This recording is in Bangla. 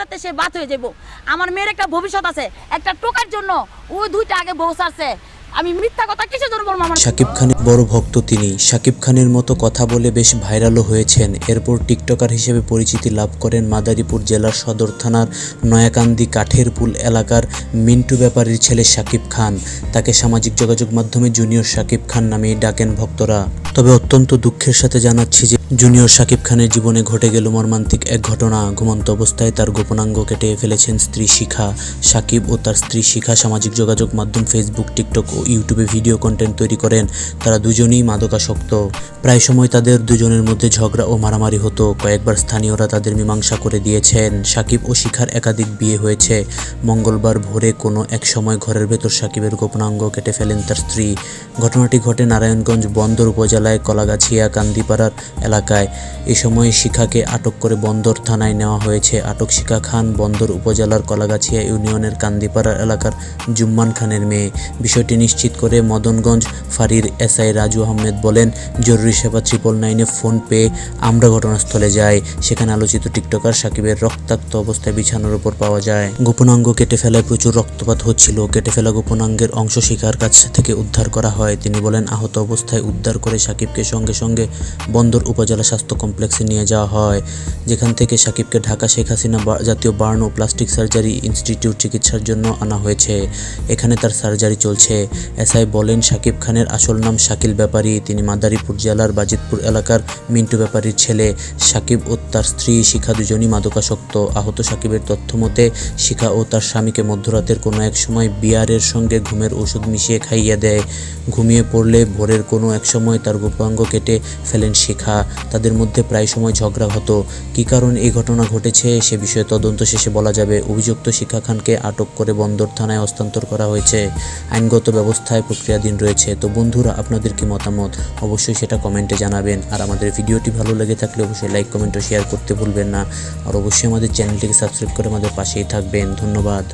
রাতে সে বাদ হয়ে যাব। আমার মেয়ের একটা ভবিষ্যৎ আছে, একটা টোকার জন্য ওই দুইটা আগে বউ ছাড়ছে। আমি মিথ্যা কথা কিসের জন্য বলবো? আমার শাকিব খানের বড় ভক্ত তিনি। শাকিব খানের মতো কথা বলে বেশ ভাইরালও হয়েছেন। এরপর টিকটকার হিসেবে পরিচিতি লাভ করেন মাদারীপুর জেলার সদর থানার নয়াকান্দি কাঠের পুল এলাকার মিন্টু ব্যাপারীর ছেলে শাকিব খান। তাকে সামাজিক যোগাযোগ মাধ্যমে জুনিয়র শাকিব খান নামেই ডাকেন ভক্তরা। তবে অত্যন্ত দুঃখের সাথে জানাচ্ছি যে জুনিয়র শাকিব খানের জীবনে ঘটে গেল মর্মান্তিক এক ঘটনা। ঘুমন্ত অবস্থায় তার গোপনাঙ্গ কেটে ফেলেছেন স্ত্রী শিখা। শাকিব ও তার স্ত্রী শিখা সামাজিক যোগাযোগ মাধ্যম ফেসবুক, টিকটক ও ইউটিউবে ভিডিও কন্টেন্ট তৈরি করেন। তারা দুজনেই মাদকাসক্ত। প্রায় সময় তাদের দুজনের মধ্যে ঝগড়া ও মারামারি হতো। কয়েকবার স্থানীয়রা তাদের মীমাংসা করে দিয়েছেন। শাকিব ও শিখার একাধিক বিয়ে হয়েছে। মঙ্গলবার ভোরে কোনো এক সময় ঘরের ভেতর শাকিবের গোপনাঙ্গ কেটে ফেলেন তার স্ত্রী। ঘটনাটি ঘটে নারায়ণগঞ্জ বন্দর উপজেলায় কলাগাছিয়া কান্দিপাড়ার এলাকায়। এ সময় শিখাকে আটক করে বন্দর থানায় নেওয়া হয়েছে। আটক শিখা খান বন্দর উপজেলার কলাগাছিয়া ইউনিয়নের কান্দিপাড়ার এলাকার জুম্মান খানের মেয়ে। বিষয়টি নিশ্চিত করে মদনগঞ্জ ফাঁড়ির এসআই রাজু আহমেদ বলেন, জরুরি সেবা 999-এ ফোন পেয়ে আমরা ঘটনাস্থলে যাই। সেখানে আলোচিত টিকটকার শাকিবের রক্তাক্ত অবস্থায় বিছানার উপর পাওয়া যায়। গোপনাঙ্গ কেটে ফেলায় প্রচুর রক্তপাত হচ্ছিল। কেটে ফেলা গোপনাঙ্গের অংশ শিখার কাছ থেকে উদ্ধার করা হয়। তিনি বলেন, আহত অবস্থায় উদ্ধার করে শাকিবকে সঙ্গে সঙ্গে বন্দর উপজেলা স্বাস্থ্য কমপ্লেক্সে নিয়ে যাওয়া হয়, যেখান থেকে শাকিবকে ঢাকা শেখ হাসিনা জাতীয় বার্ন ও প্লাস্টিক সার্জারি ইনস্টিটিউট চিকিৎসার জন্য আনা হয়েছে। এখানে তার সার্জারি চলছে। এসআই বলেন, শাকিব খানের আসল নাম শাকিল ব্যাপারী। তিনি মাদারীপুর জেলার বাজিতপুর এলাকার মিন্টু ব্যাপারীর ছেলে। শাকিব ও তার স্ত্রী শিখা দুজনই মাদকাসক্ত। আহত শাকিবের তথ্য মতে শিখা ও তার স্বামীকে মধ্যরাতের কোনো এক সময় বিয়ারের সঙ্গে ঘুমের ওষুধ মিশিয়ে খাইয়ে দেয়। ঘুমিয়ে পড়লে ভোরের কোনো এক সময় তার গোপাঙ্গ কেটে ফেলেন শিখা। তাদের মধ্যে প্রায় সময় ঝগড়া হতো। কী কারণে এই ঘটনা ঘটেছে সে বিষয়ে তদন্ত শেষে বলা যাবে। অভিযুক্ত শিখা খানকে আটক করে বন্দর থানায় হস্তান্তর করা হয়েছে। আইনগত ব্যবস্থায় প্রক্রিয়াধীন রয়েছে। তো বন্ধুরা, আপনাদের কি মতামত অবশ্যই সেটা কমেন্টে জানাবেন। আর আমাদের ভিডিওটি ভালো লেগে থাকলে অবশ্যই লাইক, কমেন্ট ও শেয়ার করতে ভুলবেন না। আর অবশ্যই আমাদের চ্যানেলটিকে সাবস্ক্রাইব করে আমাদের পাশেই থাকবেন। ধন্যবাদ।